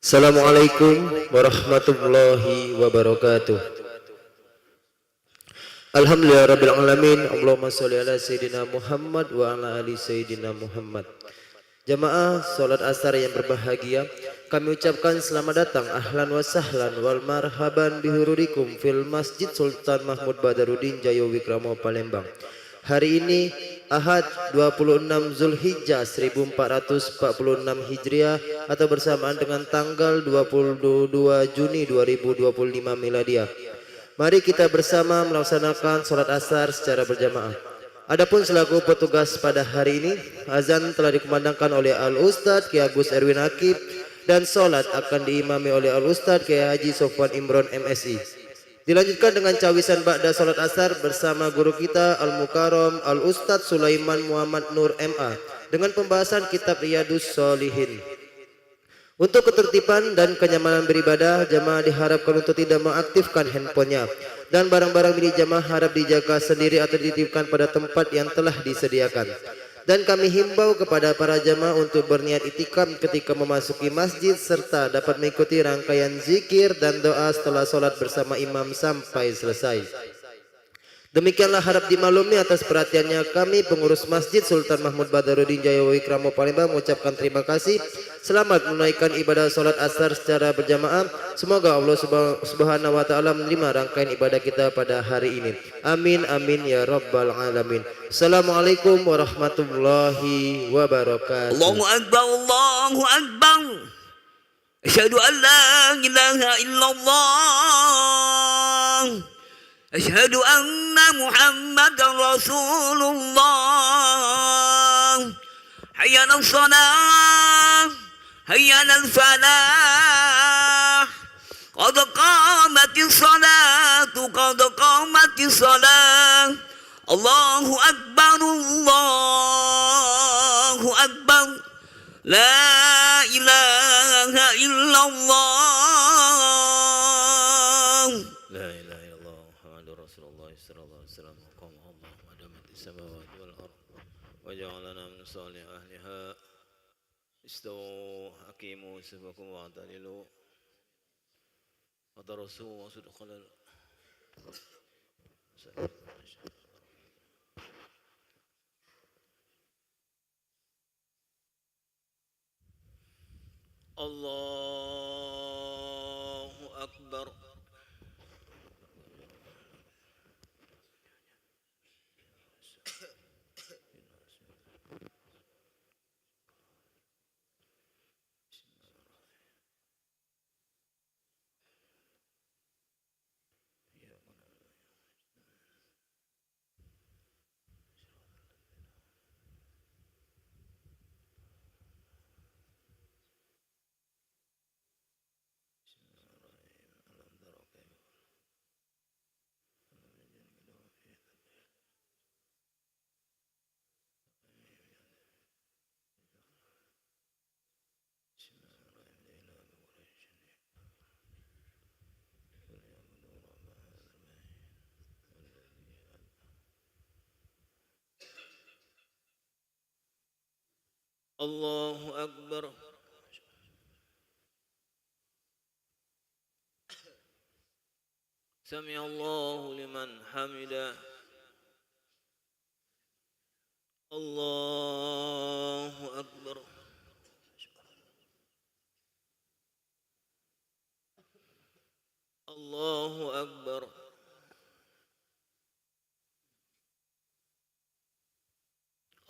Assalamualaikum warahmatullahi wabarakatuh. Alhamdulillah rabbil alamin. Allahumma sholli ala sayyidina Muhammad wa ala ali sayyidina Muhammad. Jamaah salat asar yang berbahagia, kami ucapkan selamat datang ahlan wa sahlan wal marhaban bihururikum fil Masjid Sultan Mahmud Badarudin Jayo Wikramo Palembang. Hari ini Ahad 26 Zulhijjah 1446 Hijriah atau bersamaan dengan tanggal 22 Juni 2025 Miladiah. Mari kita bersama melaksanakan sholat asar secara berjamaah. Adapun selaku petugas pada hari ini, azan telah dikumandangkan oleh Al-Ustadz Kiai Agus Erwin Akib dan sholat akan diimami oleh Al-Ustadz Kiai Haji Sofwan Imron MSI. Dilanjutkan dengan cawisan ba'da sholat asar bersama guru kita Al-Mukarram Al-Ustadz Sulaiman Muhammad Nur MA dengan pembahasan kitab Riyadus Sholihin. Untuk ketertiban dan kenyamanan beribadah, jamaah diharapkan untuk tidak mengaktifkan handphonenya dan barang-barang milik jamaah harap dijaga sendiri atau dititipkan pada tempat yang telah disediakan. Dan kami himbau kepada para jamaah untuk berniat itikaf ketika memasuki masjid serta dapat mengikuti rangkaian zikir dan doa setelah sholat bersama imam sampai selesai. Demikianlah harap dimaklumi atas perhatiannya kami pengurus Masjid Sultan Mahmud Badarudin Jayo Wikramo Palembang mengucapkan terima kasih. Selamat menunaikan ibadah sholat asar secara berjamaah. Semoga Allah Subhanahu wa taala menerima rangkaian ibadah kita pada hari ini. Amin amin ya rabbal alamin. Assalamualaikum warahmatullahi wabarakatuh. Allahu akbar, Allahu akbar. Asyhadu an la ilaha illallah. Asyhadu anna Muhammadar Rasulullah. Hayya 'alas shalah, hayya 'alal falah. Qad qamatis salatu, qad qamatis salah. Allahu akbar, Allahu akbar. La ilaha illallah. La ilaha illallah Muhammadur Rasulullah sallallahu alaihi wasallam. Qama Allah wa damatis samawati wal ardh wa ja'alana min salih ahliha. Istawu hakimu sifakum wa ta'dilu. Atarasu wa sudqalal. Allahu akbar. Allahu akbar. Sami Allahu liman hamidah. Allahu akbar. Allahu akbar.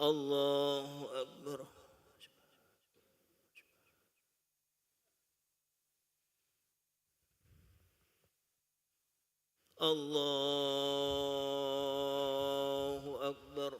Allahu akbar. Allahu akbar.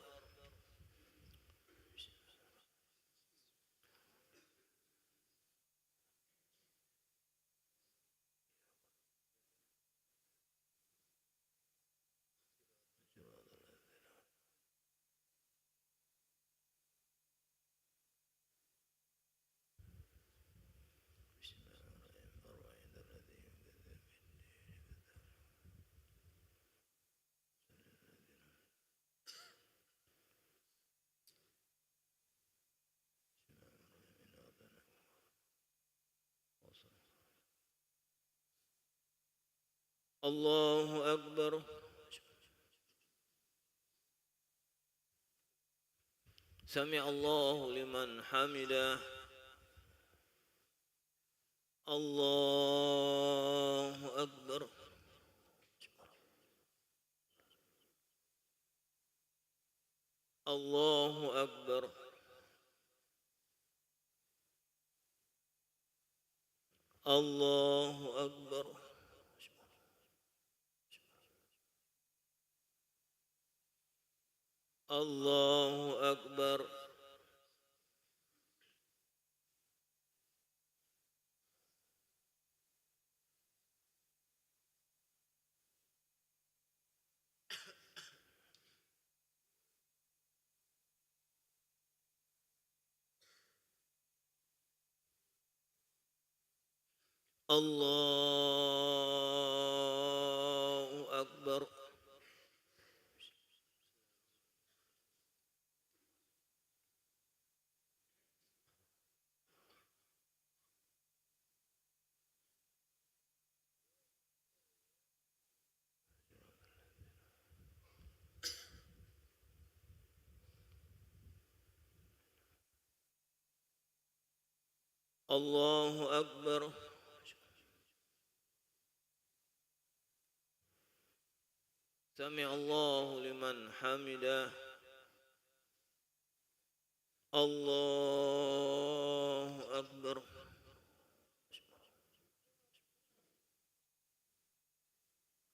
الله أكبر. سمع الله لمن حمده. الله أكبر. الله أكبر. الله أكبر. الله أكبر. الله أكبر. الله أكبر. سمع الله لمن حمده. الله أكبر.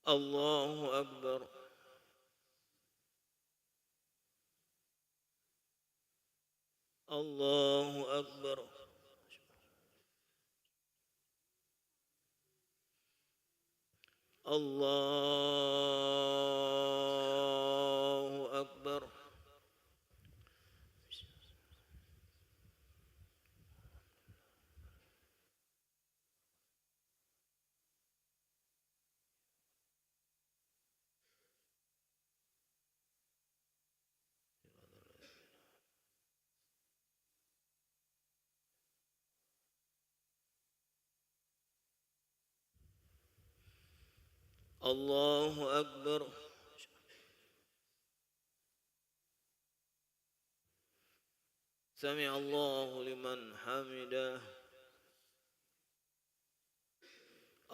الله أكبر. الله أكبر. الله أكبر. الله أكبر. سمع الله لمن حمده.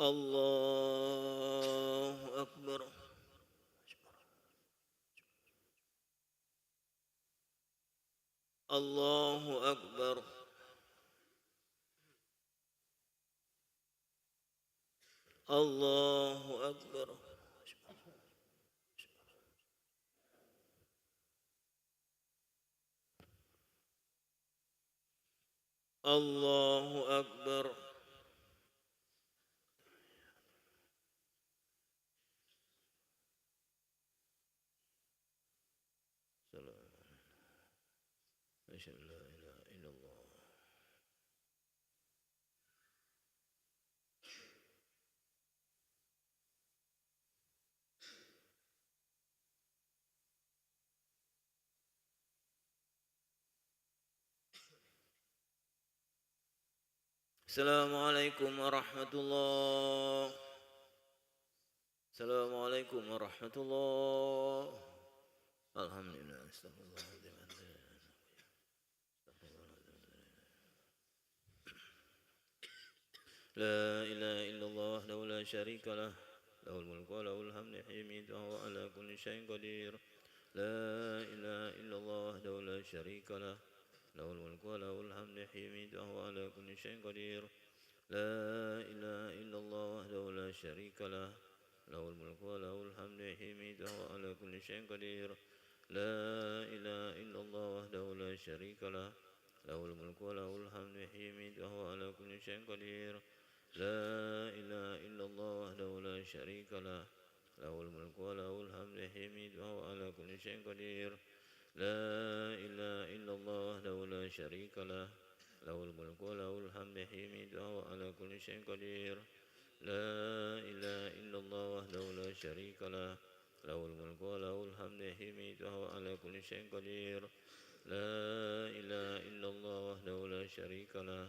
الله أكبر. الله أكبر. الله أكبر. الله أكبر. أشهد أن لا إله إلا الله. السلام عليكم ورحمة الله. السلام عليكم ورحمة الله. الحمد لله. استغفر الله العظيم. لا إله إلا الله وحده لا شريك له، له الملك وله الحمد يحيي وهو على كل شيء قدير. لا إله إلا الله وحده لا شريك له، له الملك وله الحمد يحيي وهو على كل شيء قدير. لا إله إلا الله وحده لا شريك له، له الملك وله الحمد يحيي وهو على كل شيء قدير. لا إله إلا الله وحده لا شريك له، له الملك وله الحمد يحيي وهو على كل شيء قدير. لا إله إلا الله وحده لا شريك له، له الملك وله الحمد يحيي وهو على كل شيء قدير. لا إله إلا الله وحده لا شريك له، له الملك وله الحمد يحيي وهو على كل شيء قدير. لا إله إلا الله وحده لا شريك له، له الملك وله الحمد يحيي وهو على كل شيء قدير. لا إله إلا الله وحده لا شريك له،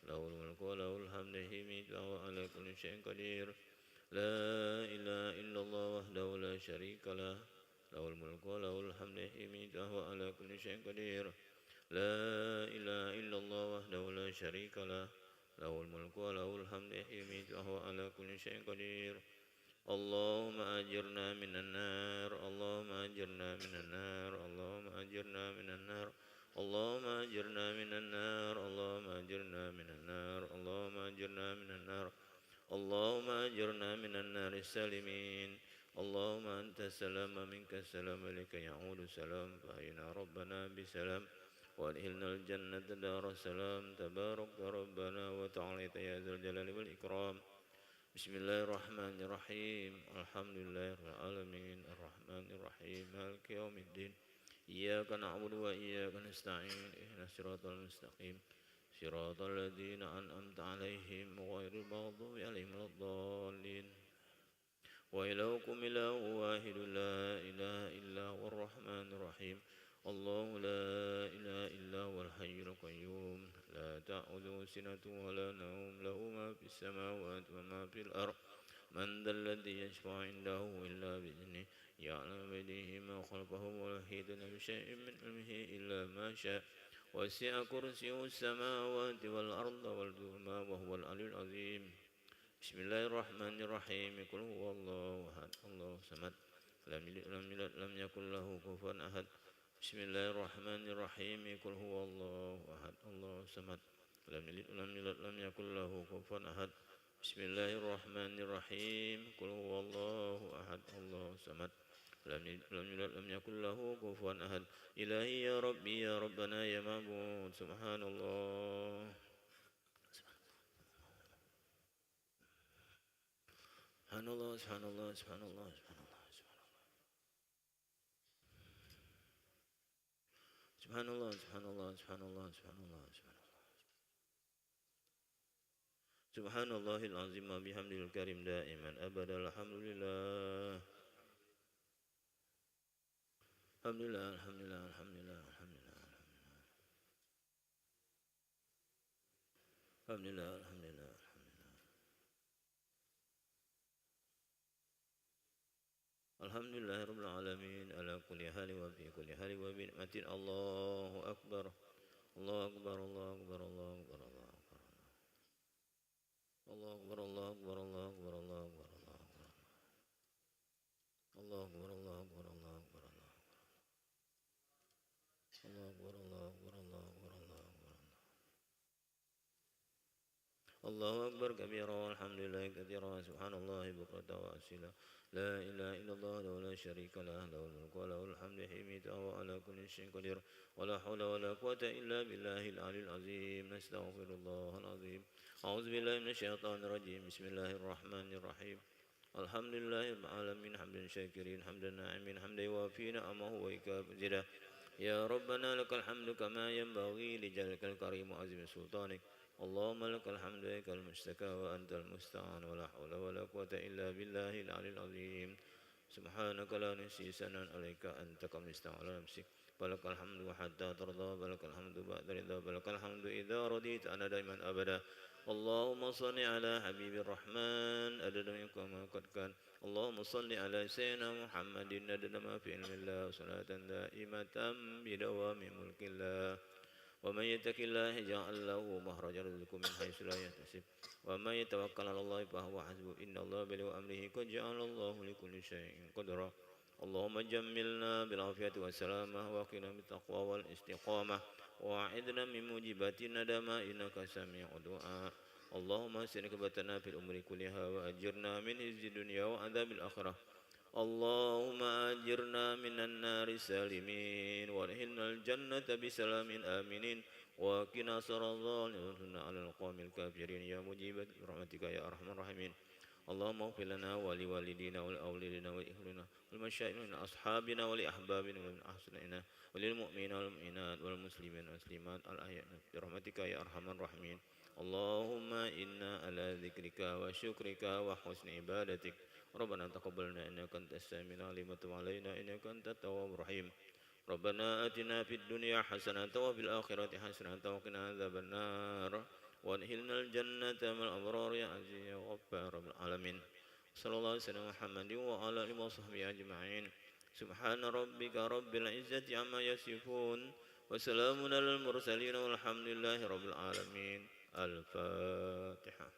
له الملك وله الحمد يحيي وهو على كل شيء قدير. لا إله إلا الله وحده لا شريك له له الملك وله الحمد يحيي وهو على كل شيء قدير لا إله إلا الله وحده لا شريك له له الملك وله الحمد يحيي وهو على كل شيء قدير اللهم أجرنا من النار اللهم أجرنا من النار اللهم أجرنا من النار اللهم أجرنا من النار اللهم أجرنا من النار اللهم أجرنا من النار اللهم أجرنا من النار السالمين اللهم أنت السلام منك السلام إليك يعود السلام فأينا ربنا بسلام وأدخلنا الجنة دار السلام تبارك ربنا وتعالى يا ذا الجلال والإكرام بسم الله الرحمن الرحيم الحمد لله رب العالمين الرحمن الرحيم مالك يوم الدين إياك نعبد وإياك نستعين اهدنا الصراط المستقيم صراط الذين أنعمت عليهم غير المغضوب عليهم ولا الضالين وإلهكم إله واحد لا إله إلا هو الرحمن الرحيم الله لا إله إلا هو الحي القيوم لا تأخذه سنة ولا نوم له ما في السماوات وما في الأرض من ذا الذي يشفع عنده إلا بإذنه يعلم بيده ما خلقه ولا يحيطون بشيء من علمه إلا ما شاء وسع كرسيه السماوات والأرض والظلمات وهو العلي العظيم بسم الله الرحمن الرحيم قل هو الله أحد الله الصمد لم يلد ولم يولد لم يكن له كفوا أحد بسم الله الرحمن الرحيم قل هو الله أحد الله الصمد لم يلد ولم يولد لم يكن له كفوا أحد بسم الله الرحمن الرحيم قل هو الله أحد الله الصمد لم يلد ولم يولد لم يكن له كفوا أحد إلهي يا ربي يا ربنا يا معبود سبحان الله سبحان الله سبحان الله سبحان الله سبحان الله سبحان الله سبحان الله سبحان الله سبحان الله سبحان الله العظيم وبحمده الكريم دائما أبدا الحمد لله الحمد لله الحمد لله الحمد لله الحمد لله الحمد لله الحمد لله الحمد لله رب العالمين على كل حال وفي كل حال وبنعمة الله أكبر الله أكبر الله أكبر الله أكبر الله أكبر الله أكبر الله أكبر الله أكبر الله أكبر الله أكبر الله أكبر الله أكبر الله أكبر الله أكبر الله أكبر الله أكبر كبيرا والحمد لله كثيرا سبحان الله بكرة وأصيلا لا إله إلا الله له لا شريك له له الملك وله الحمد حميد وهو على كل شيء قدير ولا حول ولا قوة إلا بالله العلي العظيم نستغفر الله العظيم أعوذ بالله من الشيطان الرجيم بسم الله الرحمن الرحيم الحمد لله رب العالمين حمدا شاكرين حمدا ناعمين حمدا يوافي نعمه ويكافئ زده يا ربنا لك الحمد كما ينبغي لجلالك الكريم وعظيم سلطانك اللهم لك الحمد لك المشتكى وأنت المستعان ولا حول ولا قوة إلا بالله العلي العظيم سبحانك لا نحصي ثناء عليك أنت كما استوى على نفسك فلك الحمد حتى ترضى ولك الحمد بعد رضا ولك الحمد إذا رضيت أنا دائما أبدا اللهم صل على حبيب الرحمن أدد منك ما قد كان اللهم صل على سيدنا محمد أدد ما في علم الله صلاة دائمة بدوام ملك الله ومن يتق الله يجعل له مخرجا يرزقه من حيث لا يحتسب ومن يتوكل على الله فهو حسبه إن الله بلغ أمره قد جعل الله لكل شيء قدرا اللهم جملنا بالعافية والسلامة وقنا بالتقوى والاستقامة وأعذنا من موجبات الندامة إنك سميع الدعاء اللهم احسن عاقبتنا في الأمور كلها وأجرنا من خزي الدنيا وعذاب الآخرة اللهم أجرنا من النار سالمين وادخلنا الجنة بسلام آمنين وقنا شر الظالمين على القوم الكافرين يا مجيب برحمتك يا أرحم الراحمين اللهم اغفر لنا ولوالدينا ولأولادنا وإخواننا والمشايخ من أصحابنا ولأحبابنا ومن أحسننا وللمؤمنين والمؤمنات والمسلمين والمسلمات الأحياء برحمتك يا أرحم الراحمين اللهم إنا على ذكرك وشكرك وحسن عبادتك ربنا تقبلنا إنك أنت السميع العليم وتب علينا إنك أنت التواب الرحيم ربنا آتنا في الدنيا حسنة وفي الآخرة حسنة وقنا عذاب النار وادخلنا الجنة مع الأبرار يا عزيز يا غفار رب العالمين صلى الله عليه وسلم محمد وعلى آله وصحبه أجمعين سبحان ربك رب العزة عما يصفون وسلام على المرسلين والحمد لله رب العالمين. الفاتحة.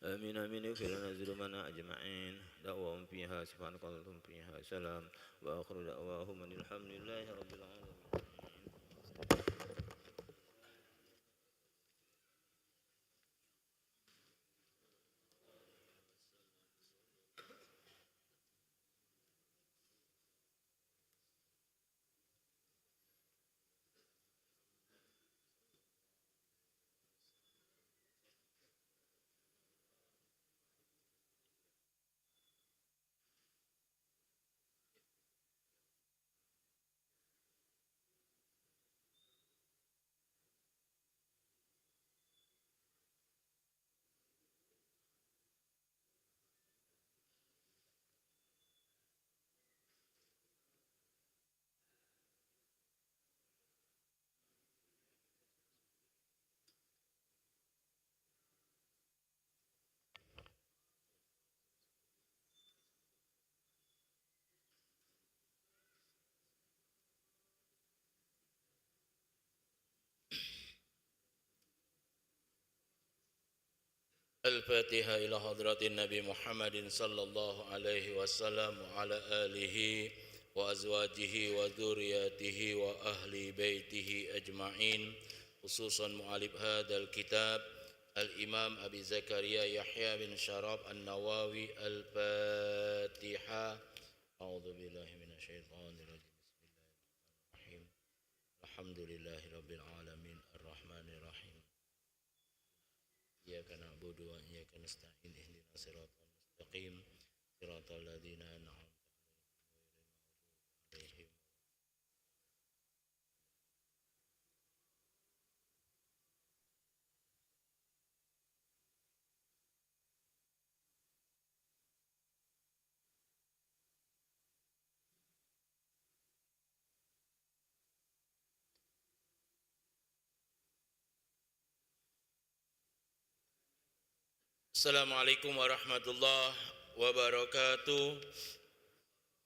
آمين آمين اغفر لنا ذنوبنا أجمعين دعواهم فيها سبحانك اللهم فيها سلام وآخر دعواهم أن الحمد لله رب العالمين. الفاتحة إلى حضرة النبي محمد صلى الله عليه وسلم وعلى آله وأزواجه وذرياته وأهل بيته أجمعين خصوصا مؤلف هذا الكتاب الإمام أبي زكريا يحيى بن شراب النووي. الفاتحة. أعوذ بالله من الشيطان الرجيم. بسم الله الرحمن الرحيم. الحمد لله رب العالمين الرحمن الرحيم إياك نعبد وإياك نستعين اهدنا الصراط المستقيم صراط الذين أنعمت عليهم. Assalamualaikum warahmatullahi wabarakatuh.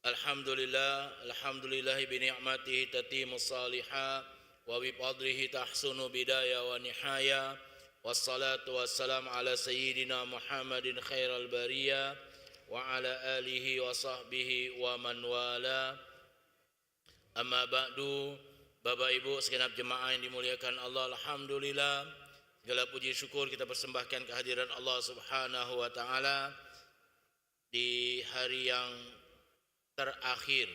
Alhamdulillahi bi ni'matihi tatimmus salihah wa bi fadlihi tahsunu bidaya wa nihaya. Wassalatu wassalamu ala sayyidina Muhammadin khairal bariyah wa ala alihi wa sahbihi wa man wala. Amma ba'du. Bapak Ibu segenap jemaah yang dimuliakan Allah, alhamdulillah segala puji syukur kita persembahkan kehadiran Allah Subhanahu wa taala di hari yang terakhir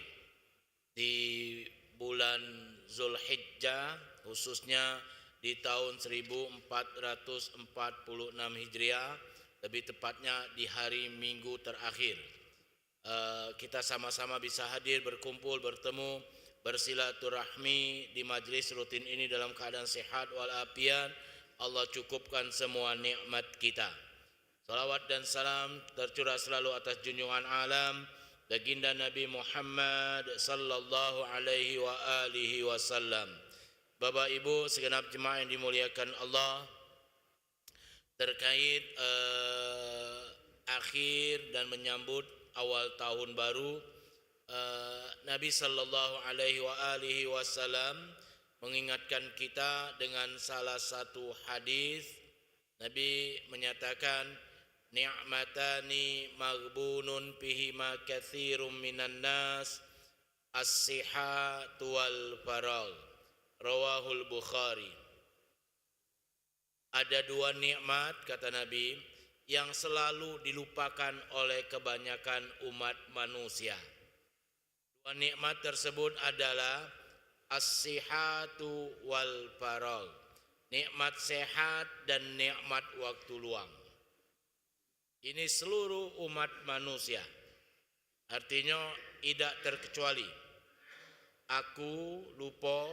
di bulan Zulhijjah, khususnya di tahun 1446 Hijriah, lebih tepatnya di hari Minggu terakhir. Kita sama-sama bisa hadir, berkumpul, bertemu, bersilaturahmi di majlis rutin ini dalam keadaan sehat walafiat. Allah cukupkan semua nikmat kita. Salawat dan salam tercurah selalu atas junjungan alam baginda Nabi Muhammad sallallahu alaihi wa alihi wasallam. Bapak Ibu segenap jemaah yang dimuliakan Allah, terkait akhir dan menyambut awal tahun baru, Nabi sallallahu alaihi wa alihi wasallam mengingatkan kita dengan salah satu hadis. Nabi menyatakan, ni'matani maghbunun bihima katsirum minan nas, as-sihhatu wal faragh. Rawahul Bukhari. Ada dua nikmat, kata Nabi, yang selalu dilupakan oleh kebanyakan umat manusia. Dua nikmat tersebut adalah as-sihhatu wal faragh, nikmat sehat dan nikmat waktu luang. Ini seluruh umat manusia, artinya tidak terkecuali. Aku lupa,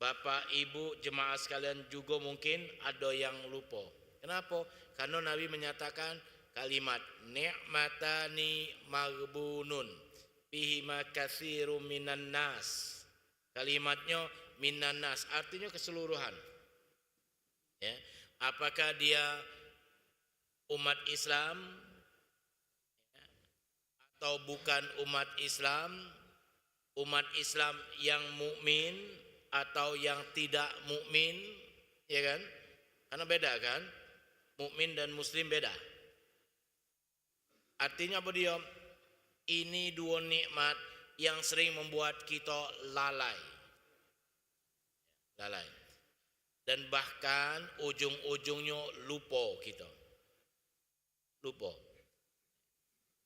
Bapak Ibu jemaah sekalian juga mungkin ada yang lupa. Kenapa? Karena Nabi menyatakan kalimat ni'matani maghbunun fihi ma katsirum minan nas. Kalimatnya minan nas artinya keseluruhan. Ya. Apakah dia umat Islam atau bukan umat Islam yang mukmin atau yang tidak mukmin, ya kan? Karena beda kan? Mukmin dan muslim beda. Artinya apa dia? Ini dua nikmat yang sering membuat kita lalai. Dan bahkan ujung-ujungnya lupa kita. Lupa.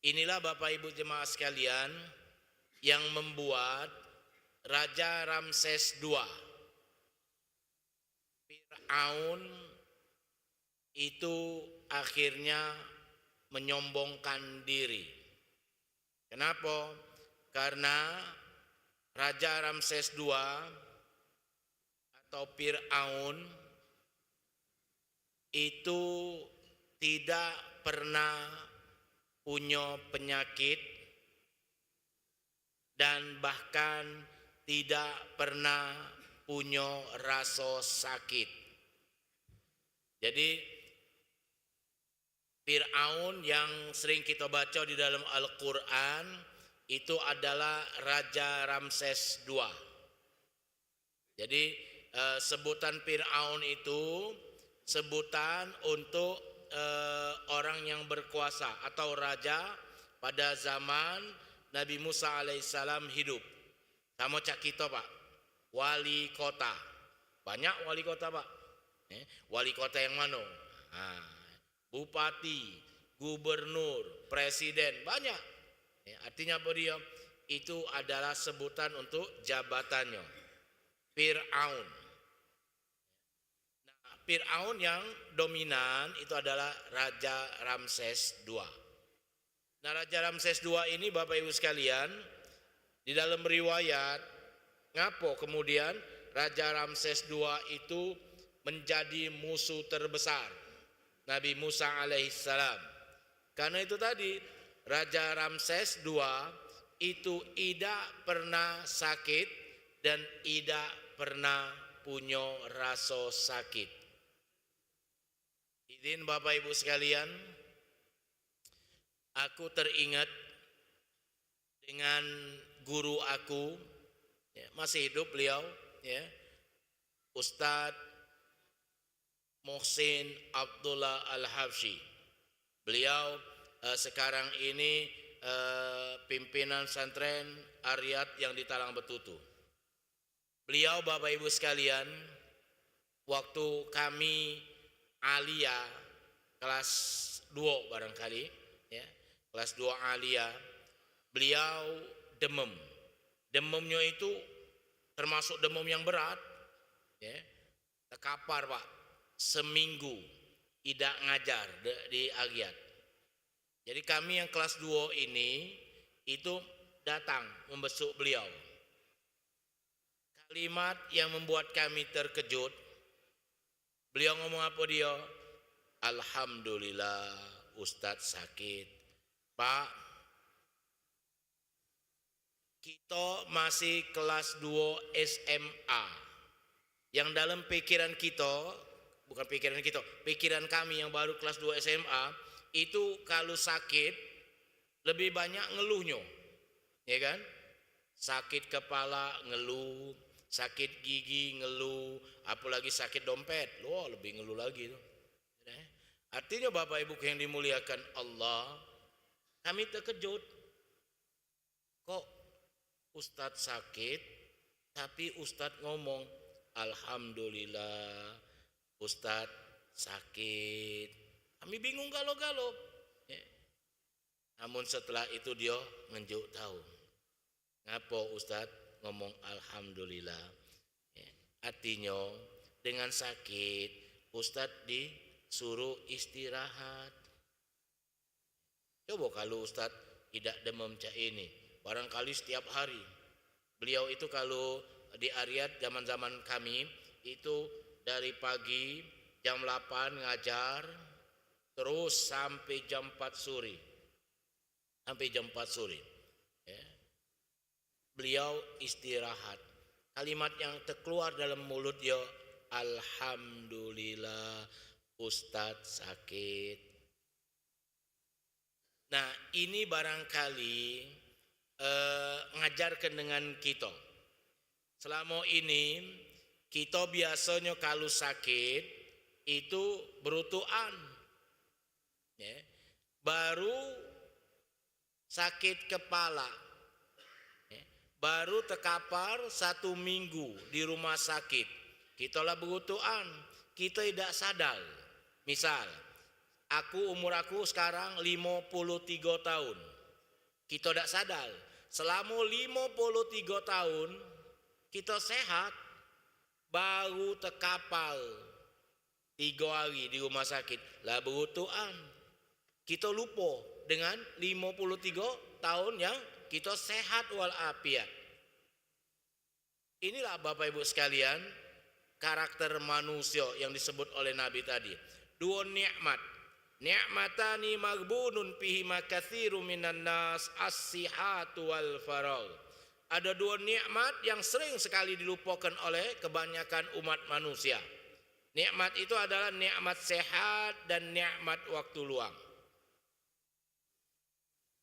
Inilah Bapak Ibu jemaah sekalian yang membuat Raja Ramses II, Fir'aun itu akhirnya menyombongkan diri. Kenapa? Karena Raja Ramses II atau Fir'aun itu tidak pernah punya penyakit dan bahkan tidak pernah punya rasa sakit. Jadi Fir'aun yang sering kita baca di dalam Al-Quran itu adalah Raja Ramses II. Jadi sebutan Fir'aun itu sebutan untuk orang yang berkuasa atau raja pada zaman Nabi Musa alaihissalam hidup. Sama cak kita Pak, wali kota. Banyak wali kota Pak. Wali kota yang mana? Bupati, gubernur, presiden, banyak. Artinya apa dia? Itu adalah sebutan untuk jabatannya. Fir'aun. Nah, Fir'aun yang dominan itu adalah Raja Ramses II. Nah, Raja Ramses II ini Bapak Ibu sekalian, di dalam riwayat, ngapo kemudian Raja Ramses II itu menjadi musuh terbesar Nabi Musa alaihissalam. Karena itu tadi Raja Ramses II itu tidak pernah sakit dan tidak pernah punya rasa sakit. Izin Bapak Ibu sekalian, aku teringat dengan guru aku, ya, masih hidup beliau, ya, Ustadz Muhsin Abdullah Al-Habsyi. Beliau sekarang ini pimpinan pesantren Ariyat yang di Talang Betutu. Beliau Bapak Ibu sekalian, waktu kami Alia kelas 2 barangkali, ya, kelas 2 Alia, beliau demam. Demamnya itu termasuk demam yang berat, ya, terkapar Pak, seminggu tidak ngajar di Agiat. Jadi kami yang kelas 2 ini itu datang membesuk beliau. Kalimat yang membuat kami terkejut, beliau ngomong apa dia? Alhamdulillah Ustadz sakit. Pak, kita masih kelas 2 SMA. Yang dalam pikiran kita, bukan pikiran kita, pikiran kami yang baru kelas 2 SMA, itu kalau sakit lebih banyak ngeluhnya. Ya kan? Sakit kepala ngeluh, sakit gigi ngeluh, apalagi sakit dompet, loh lebih ngeluh lagi tuh. Artinya Bapak Ibu yang dimuliakan Allah, kami terkejut. Kok Ustadz sakit, tapi Ustadz ngomong, Alhamdulillah Ustadz sakit. Kami bingung galau-galau. Ya. Namun setelah itu dia ngenjuk tahu. Ngapa Ustadz ngomong Alhamdulillah. Ya. Artinya dengan sakit Ustadz disuruh istirahat. Coba kalau Ustadz tidak demam cak ini, barangkali setiap hari. Beliau itu kalau di Ariyat zaman-zaman kami itu dari pagi jam 8 ngajar terus sampai jam 4 sore. Sampai jam 4 sore. Ya. beliau istirahat. Kalimat yang terkeluar dalam mulut dia, alhamdulillah Ustadz sakit. Nah, ini barangkali ngajarkan dengan kita. Selama ini kita biasanya kalau sakit itu berutuan, ya. Baru sakit kepala, ya. Baru terkapar 1 minggu di rumah sakit, kita lah berutuan, kita tidak sadar. Misal, umur aku sekarang 53 tahun, kita tidak sadar. Selama 53 tahun kita sehat, baru terkapal 3 hari di rumah sakit lah berutuan. Kita lupa dengan 53 tahun yang kita sehat walafiat. Inilah Bapak Ibu sekalian karakter manusia yang disebut oleh Nabi tadi. 2 nikmat. Ni'matani maghbunun fihi makatsiru minan nas as-sihhatu wal faragh. Ada 2 nikmat yang sering sekali dilupakan oleh kebanyakan umat manusia. Nikmat itu adalah nikmat sehat dan nikmat waktu luang.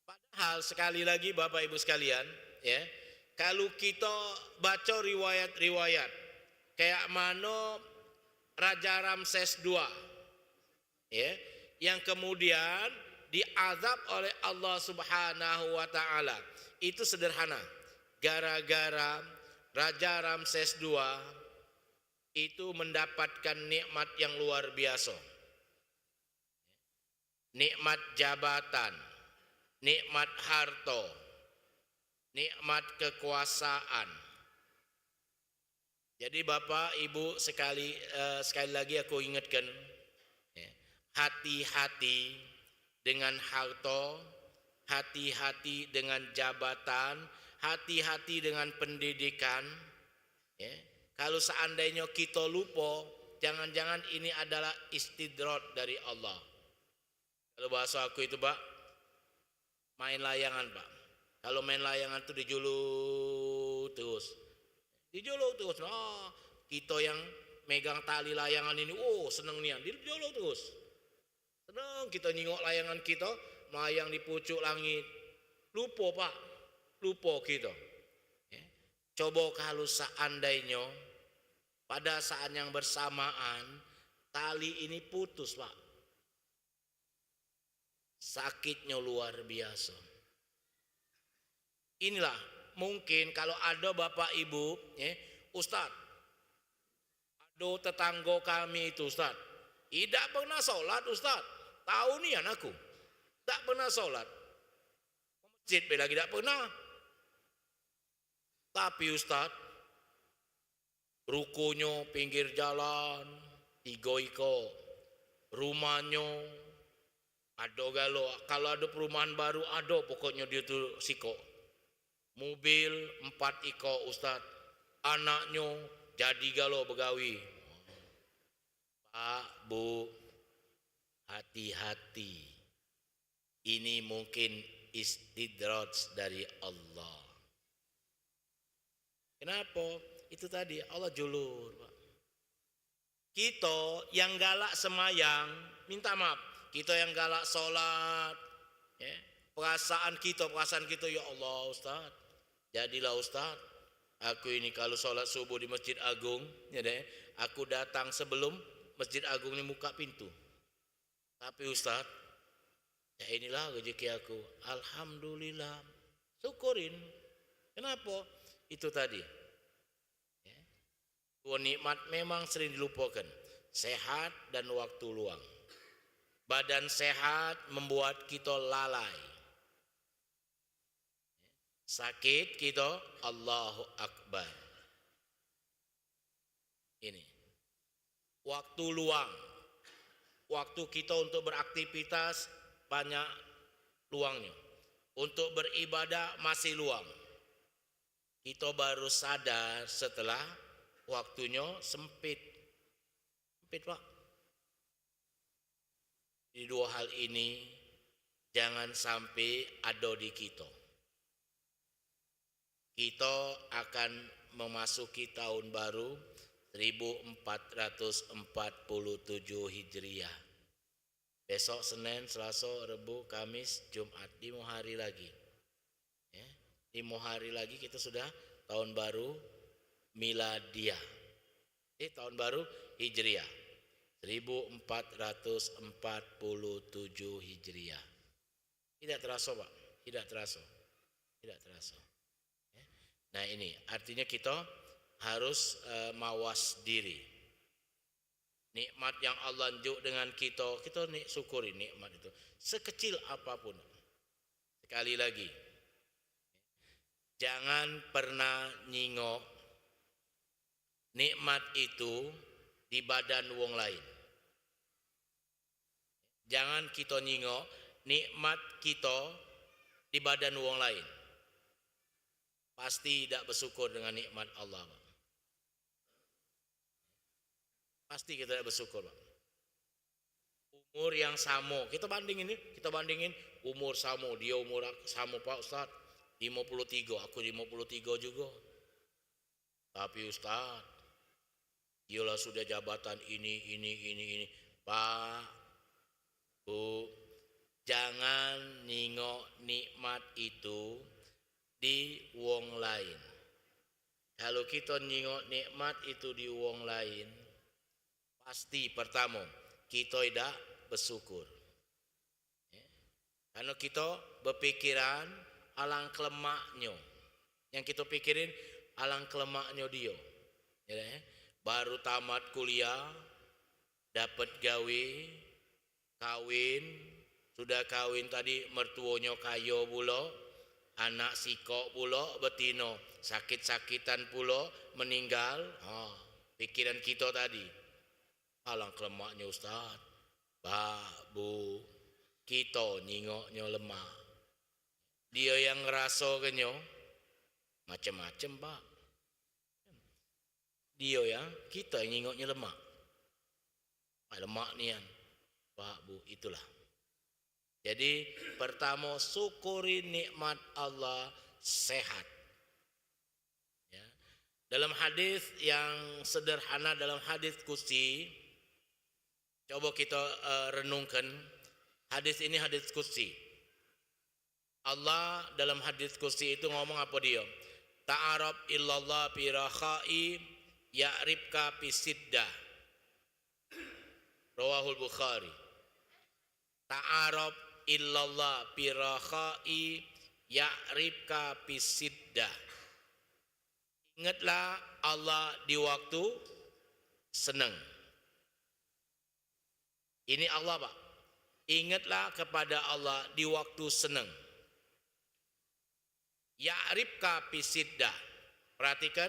Padahal sekali lagi Bapak Ibu sekalian, ya, kalau kita baca riwayat-riwayat kayak mana Raja Ramses II, ya, yang kemudian diazab oleh Allah Subhanahu wa taala, itu sederhana. Gara-gara Raja Ramses II itu mendapatkan nikmat yang luar biasa. Nikmat jabatan, nikmat harta, nikmat kekuasaan. Jadi Bapak Ibu sekali lagi aku ingatkan, hati-hati dengan harta, hati-hati dengan jabatan, hati-hati dengan pendidikan, ya. Kalau seandainya kita lupa, jangan-jangan ini adalah istidrat dari Allah. Kalau bahasa aku itu Pak, main layangan Pak. Kalau main layangan itu dijuluk terus. Nah, kita yang megang tali layangan ini, seneng nih, dijuluk terus. Seneng kita nyingok layangan kita, melayang di pucuk langit. Lupa Pak. Lupa kita. Coba kalau seandainya pada saat yang bersamaan tali ini putus Pak, sakitnya luar biasa. Inilah mungkin kalau ada Bapak Ibu, Ustadz, ada tetangga kami itu Ustadz, tidak pernah sholat Ustadz, tahu nih anakku, tidak pernah sholat, masjid lagi tidak pernah. Tapi Ustadz, rukonya pinggir jalan, iko, rumahnya ada galo. Kalau ada perumahan baru ada, pokoknya dia tuh siko. Mobil 4 iko Ustadz, anaknya jadi galo begawi. Pak, Bu, hati-hati. Ini mungkin istidraj dari Allah. Kenapa? Itu tadi Allah julur Pak. Kita yang galak semayang minta maaf. Kita yang galak sholat, ya, perasaan kita ya Allah Ustaz, jadilah Ustaz, aku ini kalau sholat subuh di Masjid Agung, ya deh, aku datang sebelum Masjid Agung ini buka pintu. Tapi Ustaz, ya inilah rezeki aku, alhamdulillah, syukurin. Kenapa? Itu tadi, ya. 2 nikmat memang sering dilupakan, sehat dan waktu luang. Badan sehat membuat kita lalai, sakit kita Allahu Akbar. Ini waktu luang, waktu kita untuk beraktivitas banyak luangnya, untuk beribadah masih luang. Kita baru sadar setelah waktunya sempit Pak. Di 2 hal ini jangan sampai ada di kita. kita akan memasuki tahun baru 1447 Hijriah. Besok Senin, Selasa, Rabu, Kamis, Jumat, 5 hari lagi. Ya, 5 hari lagi kita sudah tahun baru Miladiah. Tahun baru Hijriah 1447 Hijriah. Tidak terasa, Pak. Tidak terasa. Ya. Nah, ini artinya kita harus mawas diri. Nikmat yang Allah unjuk dengan kita syukuri nikmat itu. Sekecil apapun. Sekali lagi, jangan pernah nyingok nikmat itu di badan wong lain. Jangan kita nyingok nikmat kita di badan wong lain. Pasti tidak bersyukur dengan nikmat Allah, Pak. Pasti kita tidak bersyukur, Pak. Umur yang sama, kita bandingin umur sama, dia umur sama Pak Ustaz 53, aku 53 juga. Tapi Ustaz, dialah sudah jabatan ini. Pak, Bu, jangan ningok nikmat itu di wong lain. Kalau kita ningok nikmat itu di wong lain, pasti pertama kita tidak bersyukur. Karena kita berpikiran alang kelemaknya. Yang kita pikirin alang kelemaknya dia. Baru tamat kuliah, dapat gawe, kawin, sudah kawin tadi mertuanya kaya pula, anak sikok pula betino, sakit-sakitan pula meninggal. Pikiran kita tadi alang kelemaknya Ustaz, Pak, Bu, kita nyingoknya lemah. Dia yang ngerasa kenyo macam-macam, Pak. Dia yang kita yang nyingoknya lemah. Lemak nian, Pak, Bu, itulah. Jadi pertama syukuri nikmat Allah sehat. Ya. Dalam hadis yang sederhana, dalam hadis qudsi, coba kita renungkan. Hadis ini hadis qudsi. Allah dalam hadis qudsi itu ngomong apa dia? Ta'arab illallah fi rakhai ya'ribka fi siddah. Rawahul Bukhari. Ta'arab illallah fi rakhai ya'ribka fi siddah. Ingatlah Allah di waktu senang. Ini Allah, Pak. Ingatlah kepada Allah di waktu senang. Ya'ribka fi siddah. Perhatikan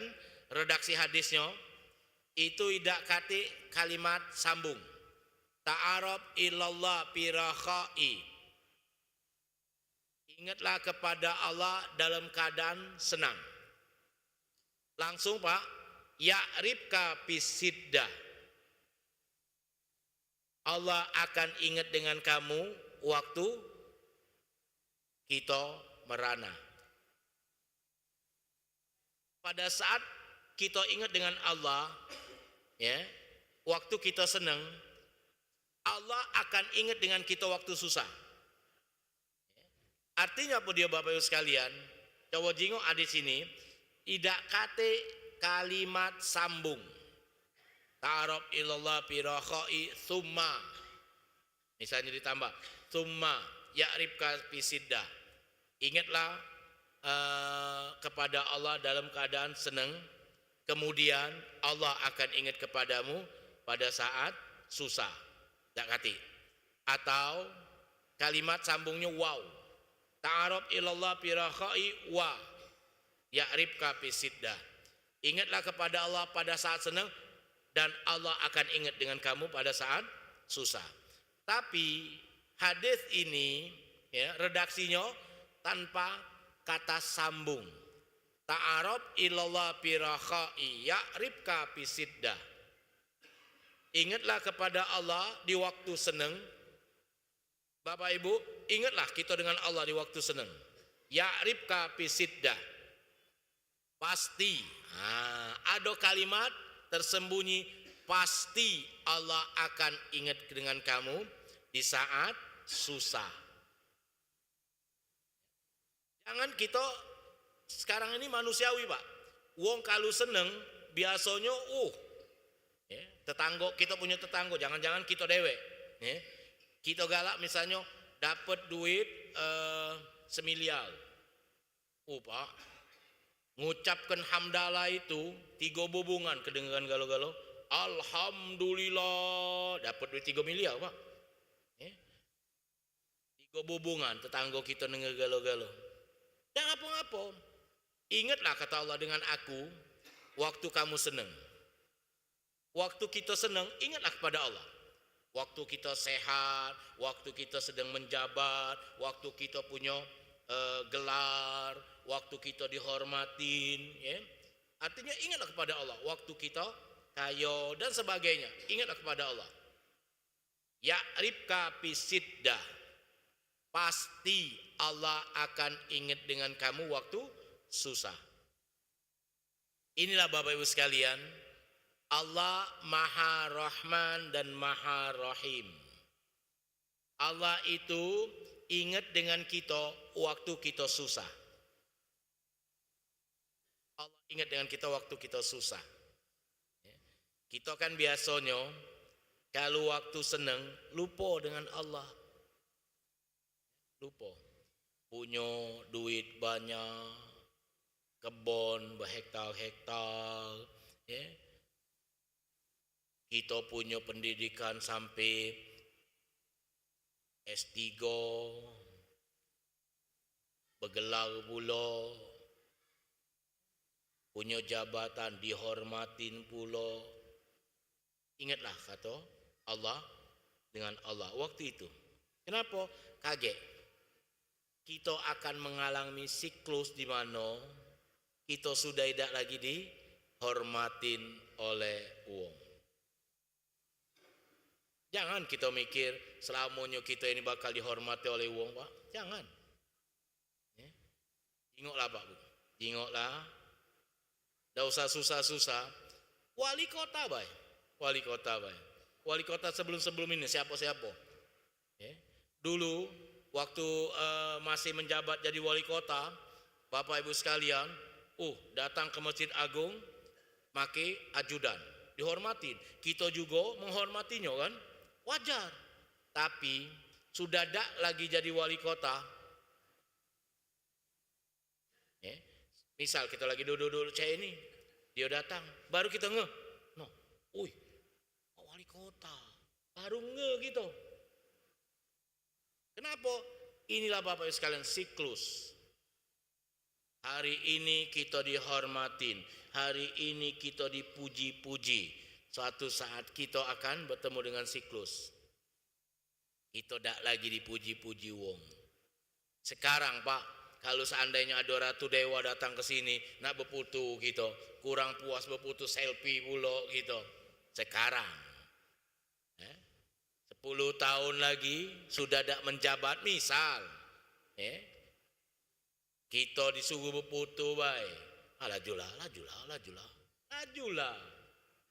redaksi hadisnya, itu tidak kati kalimat sambung. Ta'arab illallah fi rakhai. Ingatlah kepada Allah dalam keadaan senang. Langsung, Pak, ya'ribka fi siddah. Allah akan ingat dengan kamu waktu kita merana. Pada saat kita ingat dengan Allah, ya, waktu kita senang, Allah akan ingat dengan kita waktu susah. Artinya apa dia Bapak Ibu sekalian? Coba jingok hadis ini, tidak kate kalimat sambung. Ta'arab ilallah fi rakhai thumma. Misalnya ditambah thumma ya'ribka fi siddah. Ingatlah kepada Allah dalam keadaan senang, kemudian Allah akan ingat kepadamu pada saat susah. Tak kati. Atau kalimat sambungnya waw. Ta'arab ilallah fi rakhai wa ya'ribka fi siddah. Ingatlah kepada Allah pada saat senang dan Allah akan ingat dengan kamu pada saat susah. Tapi hadis ini, ya, redaksinya tanpa kata sambung. Ta'arab ilallah fi rakhai ya'ribka fi siddah. Ingatlah kepada Allah di waktu senang. Bapak Ibu, ingatlah kita dengan Allah di waktu senang. Ya'ribka fi siddah. pasti. Ada kalimat tersembunyi, pasti Allah akan ingat dengan kamu di saat susah. Jangan kita sekarang ini manusiawi, Pak. Wong kalau seneng biasanya tetangga, kita punya tetangga, jangan-jangan kita dewek, kita galak misalnya dapat duit 1.000.000. Pak, ngucapkan hamdalah itu 3 bubungan, kedengaran galau-galau, alhamdulillah dapat duit 3 miliar, Pak. 3 bubungan, tetangga kita dengar galau-galau. Dan apa-apa, ingatlah kata Allah dengan aku waktu kamu senang. Waktu kita senang, ingatlah kepada Allah. Waktu kita sehat, waktu kita sedang menjabat, waktu kita punya gelar, waktu kita dihormatin, artinya ingatlah kepada Allah. Waktu kita kaya dan sebagainya, ingatlah kepada Allah. Ya'ribka fisiddah, pasti Allah akan ingat dengan kamu waktu susah. Inilah Bapak Ibu sekalian, Allah Maha Rahman dan Maha Rahim. Allah itu ingat dengan kita waktu kita susah. Allah ingat dengan kita waktu kita susah. Kita kan biasanya kalau waktu senang lupa dengan Allah. Lupa. Punya duit banyak, kebun berhektar-hektar, kita punya pendidikan sampai S3, bergelar pula, punya jabatan, dihormatin pula. Ingatlah kata Allah dengan Allah waktu itu. Kenapa? Kaget. Kita akan mengalami siklus di mana kita sudah tidak lagi dihormatin oleh uang. Jangan kita mikir selamanya kita ini bakal dihormati oleh uang, Pak. Jangan. Tengoklah Pak, Bu. Tengoklah. Tidak usah susah-susah. Wali kota, baik. Wali kota, baik. Wali kota sebelum-sebelum ini siapa-siapa. Dulu waktu masih menjabat jadi wali kota, Bapak Ibu sekalian, datang ke Masjid Agung, pakai ajudan, dihormatin. Kita juga menghormatinya kan, wajar. Tapi sudah tidak lagi jadi wali kota. Misal kita lagi duduk-duduk cek ini, dia datang, baru kita wali kota, baru gitu. Kenapa? Inilah Bapak Ibu sekalian siklus. Hari ini kita dihormatin, hari ini kita dipuji-puji. Suatu saat kita akan bertemu dengan siklus. Kita tidak lagi dipuji-puji wong. Sekarang Pak, kalau seandainya ada Ratu Dewa datang ke sini, nak berputu gitu, kurang puas berputu selfie pula gitu. Sekarang 10 tahun lagi sudah tidak menjabat, misal kita disuruh berputu baik, lajulah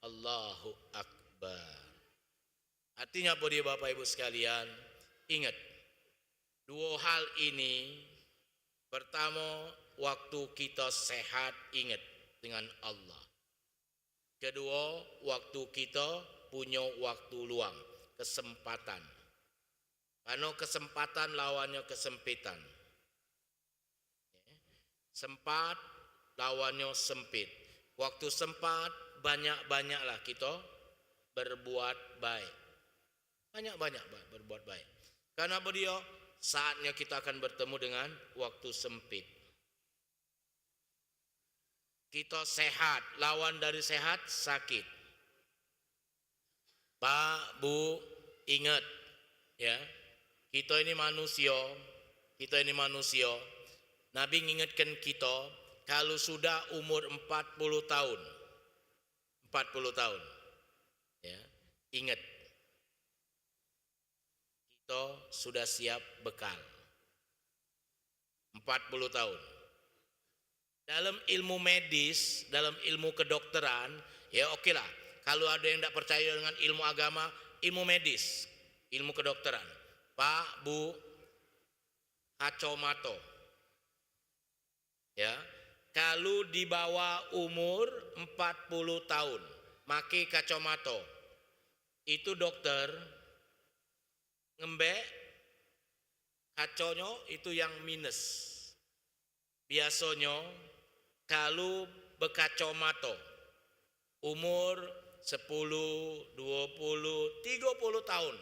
Allahu Akbar. Artinya apa dia Bapak Ibu sekalian? Ingat dua hal ini. Pertama, waktu kita sehat ingat dengan Allah. Kedua, waktu kita punya waktu luang, kesempatan. Karena kesempatan lawannya kesempitan. Sempat lawannya sempit. Waktu sempat banyak-banyaklah kita berbuat baik. Banyak-banyak berbuat baik. Karena beliau saatnya kita akan bertemu dengan waktu sempit. Kita sehat, lawan dari sehat sakit. Pak, Bu, ingat ya, kita ini manusia. Nabi mengingatkan kita kalau sudah umur 40 tahun. Ya, ingat. Kita sudah siap bekal. 40 tahun. Dalam ilmu medis, dalam ilmu kedokteran, ya oke lah. Kalau ada yang tidak percaya dengan ilmu agama, ilmu medis, ilmu kedokteran. Pak, Bu, kacamata. Ya, kalau di bawah umur 40 tahun, pakai kacamata. Itu dokter ngembek kaconya itu yang minus. Biasanya kalau berkacamata umur 10, 20, 30 tahun,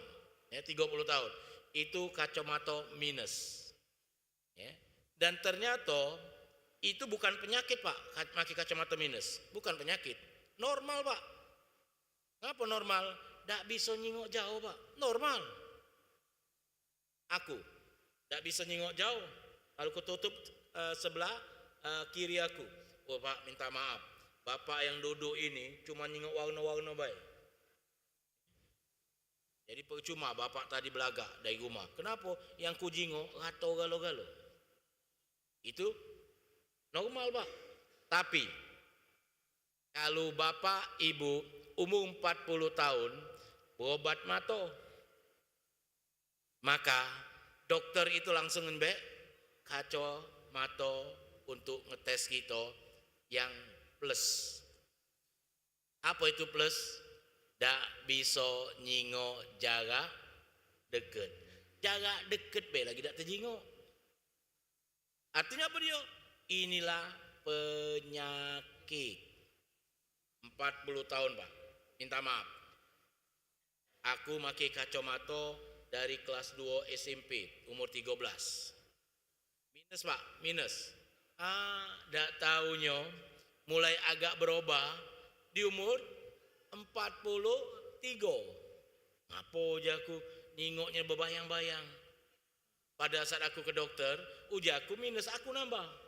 ya 30 tahun itu kacamata minus. Ya. Dan ternyata itu bukan penyakit, Pak, pakai kacamata minus, bukan penyakit, normal, Pak. Ngapa normal? Tidak bisa nyingok jauh, Pak, normal. Aku tidak bisa nyingok jauh kalau kututup sebelah kiri aku. Oh Pak, minta maaf, Bapak yang duduk ini cuma nyingok warna-warna baik. Jadi percuma Bapak tadi belagak dari rumah. Kenapa? Yang ku jingok ratau galo-galo. Itu normal, Pak. Tapi kalau Bapak Ibu umur 40 tahun berobat mata, maka dokter itu langsung ngebek kaca mata untuk ngetes kita yang plus. Apa itu plus? Dak bisa nyingok jarak deket. Jarak deket be lagi dak terjingok. Artinya apa dia? Inilah penyakit. 40 tahun, Pak. Minta maaf. Aku pakai kacamata dari kelas 2 SMP, umur 13. Minus, Pak, minus. Dak taunya mulai agak berubah di umur 43. Ngapa aja aku ningoknya berbayang-bayang. Pada saat aku ke dokter, ujaku minus, aku nambah.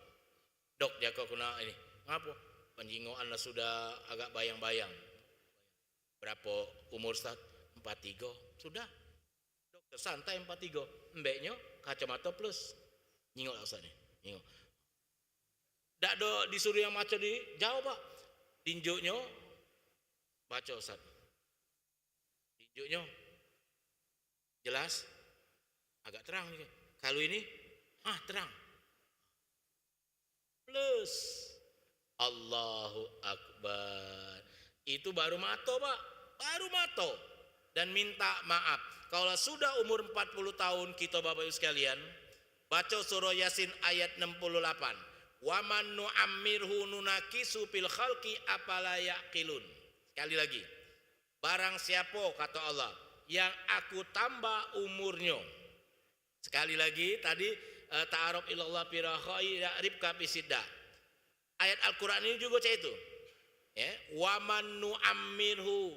Dok, jago aku nak ini. Ngapa? Penjingokan sudah agak bayang-bayang. Berapa umur Ustaz? 43. Sudah. Dokter santai 43. Mbeknya kacamata plus. Nyingok lah Ustaz nih. Nyingok. Dak do disuruh yang maco di jauh, Pak. Tinjuknya baca Ustaz. Tinjuknya jelas, agak terang nih. Kalau ini terang. Plus Allahu Akbar. Itu baru mato, Pak. Baru mato. Dan minta maaf. Kalau sudah umur 40 tahun kita Bapak Ibu sekalian, baca surah Yasin ayat 68. Wa man nu'ammirhu nunakisu fil khalqi afala yaqilun. Sekali lagi. Barang siapa kata Allah yang aku tambah umurnya. Sekali lagi tadi ta'aruf ilallah birakhai ribka bisidda. Ayat Al-Qur'an ini juga cek itu. Ya, wa man nu'ammirhu,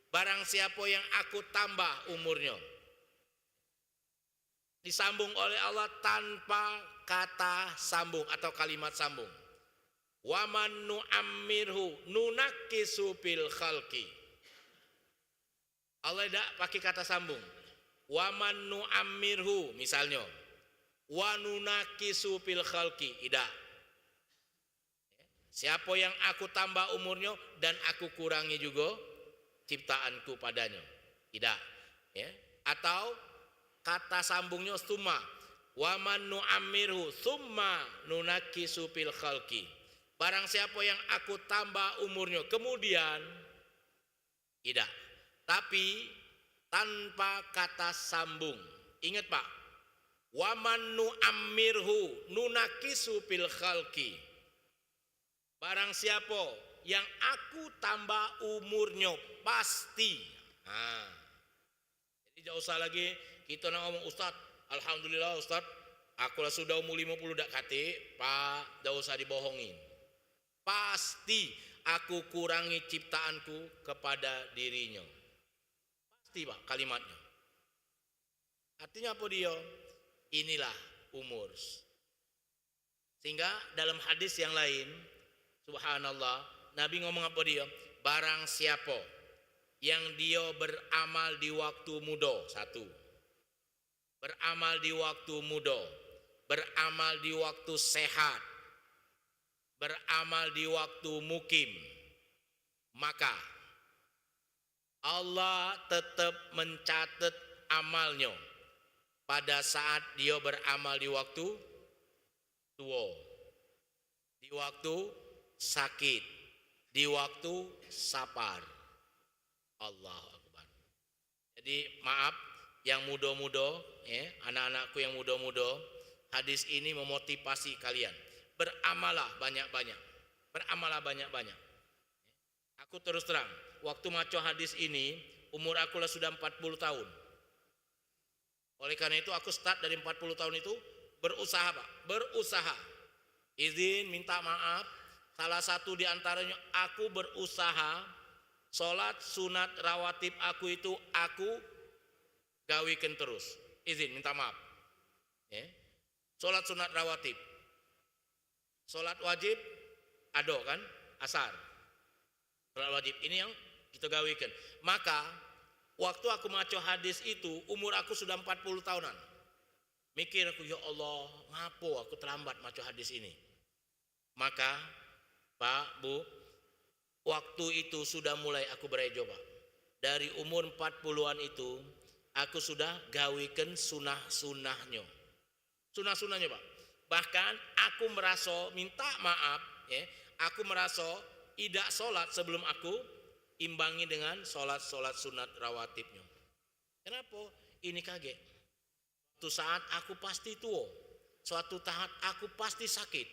barang siapa yang aku tambah umurnya. Disambung oleh Allah tanpa kata sambung atau kalimat sambung. Wa man nu'ammirhu nunakisu fil khalqi. Allah tidak pakai kata sambung. Wa man nu'ammirhu misalnya. Wa nunakisu fil khalqi. Tidak. Siapa yang aku tambah umurnya dan aku kurangi juga ciptaanku padanya. Tidak. Ya. Atau kata sambungnya summa. Wa man nu'ammirhu summa nunakisu fil khalqi. Barang siapa yang aku tambah umurnya kemudian tidak. Tapi tanpa kata sambung. Ingat Pak. Wa man nu'ammirhu nunakisu fil khalqi. Barang siapa yang aku tambah umurnya pasti. Jadi jauh usah lagi kita nak ngomong Ustaz, alhamdulillah Ustaz, aku lah sudah umur 50 dak kate, Pak, jauh usah dibohongin. Pasti aku kurangi ciptaanku kepada dirinya. Pasti Pak kalimatnya. Artinya apa dia? Inilah umur. Sehingga dalam hadis yang lain, subhanallah, Nabi ngomong apa dia? Barang siapa yang dia beramal di waktu muda, satu. Beramal di waktu muda, beramal di waktu sehat. beramal di waktu mukim, maka Allah tetap mencatat amalnya pada saat dia beramal di waktu tua, di waktu sakit, di waktu sapar. Allahu Akbar. Jadi maaf yang muda-muda, anak-anakku yang muda-muda, hadis ini memotivasi kalian. Beramalah banyak-banyak. Beramalah banyak-banyak. Aku terus terang, waktu maco hadis ini, umur aku lah sudah 40 tahun. Oleh karena itu aku start dari 40 tahun itu berusaha, Pak. Berusaha. Izin minta maaf, salah satu di antaranya aku berusaha sholat sunat rawatib aku itu aku gawikan terus. Izin minta maaf. Sholat sunat rawatib. Sholat wajib ada kan? Asar. Sholat wajib ini yang kita gawikan. Maka waktu aku maco hadis itu umur aku sudah 40 tahunan. Mikir aku, ya Allah, ngapo aku terlambat maco hadis ini. Maka Pak, Bu, waktu itu sudah mulai aku berejo, Pak. Dari umur 40-an itu aku sudah gawikan sunah-sunahnya. Sunah-sunahnya, Pak. Bahkan aku merasa minta maaf, aku merasa tidak sholat sebelum aku imbangi dengan sholat-sholat sunat rawatibnya. Kenapa? Ini kaget. Suatu saat aku pasti tua. Suatu saat aku pasti sakit.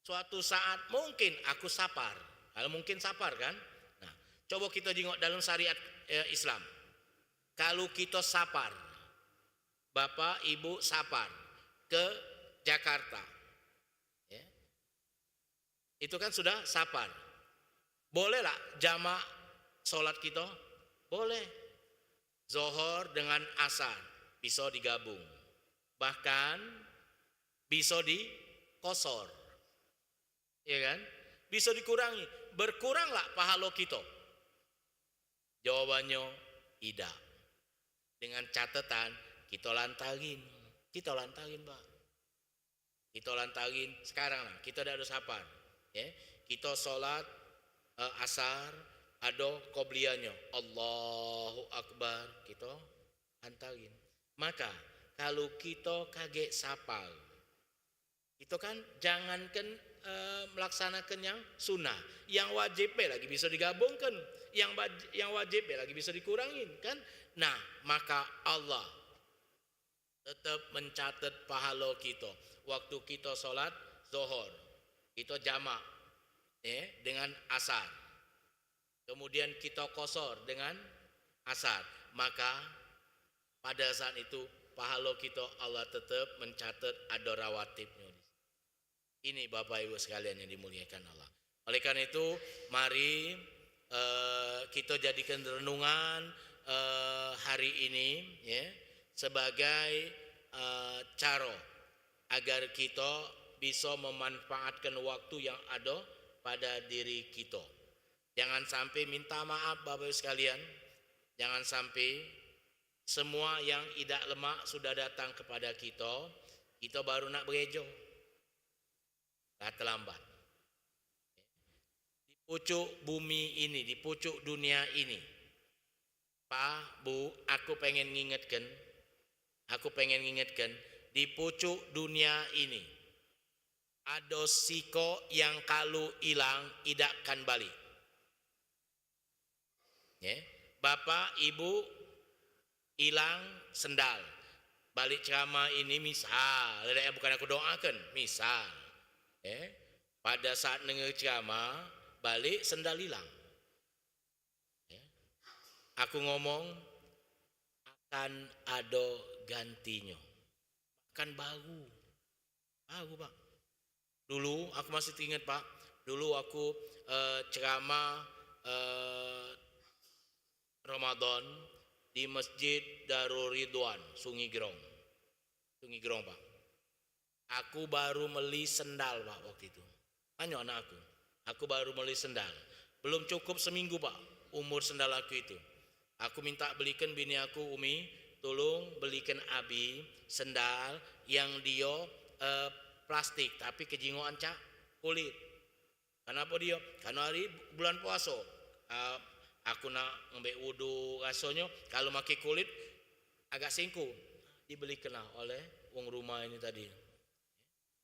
Suatu saat mungkin aku sapar. Kalau mungkin sapar kan? Nah, coba kita jengok dalam syariat Islam. Kalau kita sapar, Bapak Ibu sapar ke Jakarta, itu kan sudah sapar. Boleh lah jamak sholat kita? Boleh. Zohor dengan asar bisa digabung. Bahkan bisa dikosor. Ya kan? Bisa dikurangi. Berkuranglah pahala kita. Jawabannya tidak. Dengan catatan kita lantagin. Kita lantagin, Pak. Kita lantagin sekarang lah. Kita ada sapar. Kita sholat asar ada qobliyahnya. Allahu Akbar. Kita lantagin. Maka kalau kita kaget sapal, itu kan jangankan melaksanakan yang sunnah, yang wajib lagi bisa digabungkan, yang wajib lagi bisa dikurangin kan. Nah, maka Allah tetap mencatat pahala kita. Waktu kita sholat zuhur, kita jamak dengan asar, kemudian kita kosor dengan asar, maka pada saat itu pahala kita Allah tetap mencatat ada rawatibnya. Ini Bapak Ibu sekalian yang dimuliakan Allah. Oleh karena itu mari kita jadikan renungan hari ini sebagai cara agar kita bisa memanfaatkan waktu yang ada pada diri kita. Jangan sampai minta maaf Bapak Ibu sekalian, jangan sampai semua yang idak lemak sudah datang kepada kita, kita baru nak berejo. Dah terlambat. Di pucuk bumi ini, di pucuk dunia ini, Pak, Bu, aku pengen ngingetkan, di pucuk dunia ini ada siko yang kalau hilang tidak akan balik. Bapak, Ibu hilang sendal, balik ceramah ini misal, bukan aku doakan, misal. Pada saat dengar ceramah balik sendal hilang, aku ngomong akan ada gantinya, akan baru Pak. Dulu aku masih ingat Pak, dulu aku ceramah Ramadan di Masjid Darul Ridwan Sungai Gerong Pak. Aku baru beli sendal Pak waktu itu. Tanya anak aku baru beli sendal. Belum cukup seminggu Pak umur sendal aku itu. Aku minta belikan bini aku, Umi, tolong belikan Abi sendal yang dia plastik tapi kejingoan cak kulit. Kenapa dia? Karena hari bulan puasa. Aku nak ngambil wudu rasanya kalau pakai kulit agak singku. Dibeli kena oleh wong rumah ini tadi.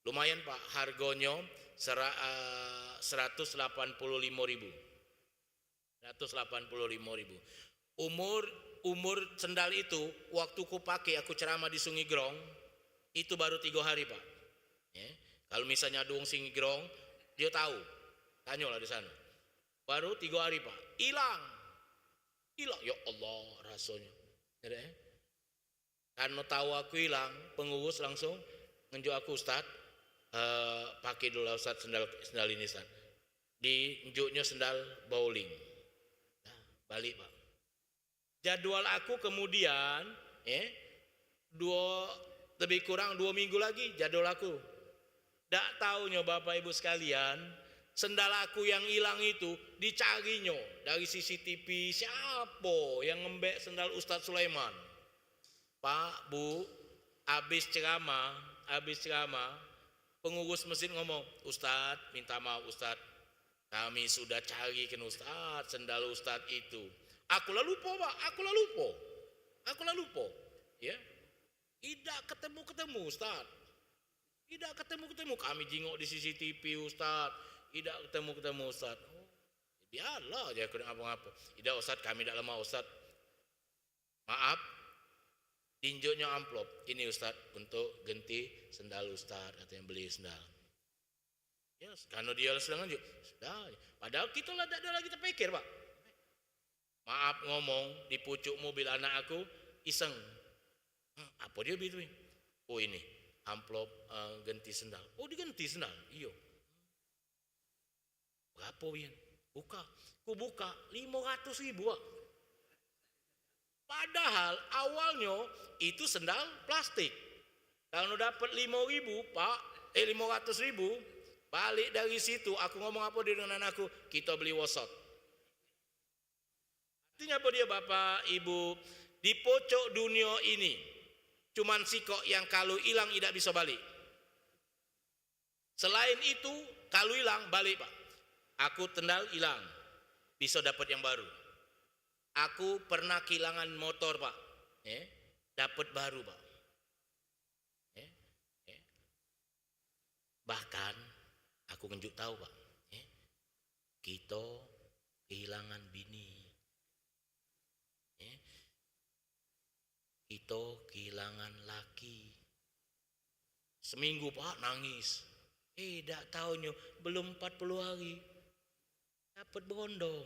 Lumayan Pak, harganya 185.000. 185.000. Umur sendal itu waktu ku pakai aku ceramah di Sungai Grong itu baru 3 hari Pak. Ya. Kalau misalnya ada wong Sungai Grong dia tahu, tanyalah di sana. Baru 3 hari Pak, hilang ya Allah rasanya. Ya, karena tahu aku hilang, pengurus langsung ngenjuk aku Ustaz, pakai dulu Ustaz sendal ini Ustaz. Diunjuknya sendal bowling. Nah, balik Pak. Jadwal aku kemudian lebih kurang 2 minggu lagi jadwal aku. Tak taunya Bapak Ibu sekalian, sendal aku yang hilang itu dicarinya dari CCTV siapa yang ngembek sendal Ustadz Sulaiman. Pak, Bu, habis ceramah, pengurus masjid ngomong, Ustadz minta maaf Ustadz, kami sudah carikan Ustadz sendal Ustadz itu. Aku lah lupa Pak, aku lah lupa. Ya, tidak ketemu Ustadz. Tidak ketemu. Kami jingok di CCTV Ustaz. Tidak ketemu Ustaz. Oh, biarlah dia kena apa-apa. Tidak Ustaz, kami tidak lama Ustaz. Maaf. Tinjuknya amplop. Ini Ustaz untuk ganti sendal Ustaz atau yang beli sendal. Ya, karena dia sedang lanjut. Sudah. Padahal kita lah tidak ada lagi terpikir, Pak. Maaf ngomong di pucuk mobil anak aku iseng. Apa dia begitu? Oh ini. Amplop ganti sendal. Oh diganti sendal? Iya. Berapa Wian? Ku buka 500.000 Pak. Padahal awalnya itu sendal plastik. Kalau dapat 5.000 Pak, 500.000, balik dari situ aku ngomong apa dia dengan anakku? Kita beli wasot. Artinya apa dia Bapak Ibu? Di pojok dunia ini cuman sikok yang kalau hilang tidak bisa balik. Selain itu, kalau hilang balik Pak. Aku tendal hilang, bisa dapat yang baru. Aku pernah kehilangan motor Pak, dapat baru Pak. Bahkan aku ngenjuk tahu Pak, kita kehilangan bini. Kita kehilangan laki. Seminggu Pak nangis. Tak tahunya belum 40 hari dapat berondong.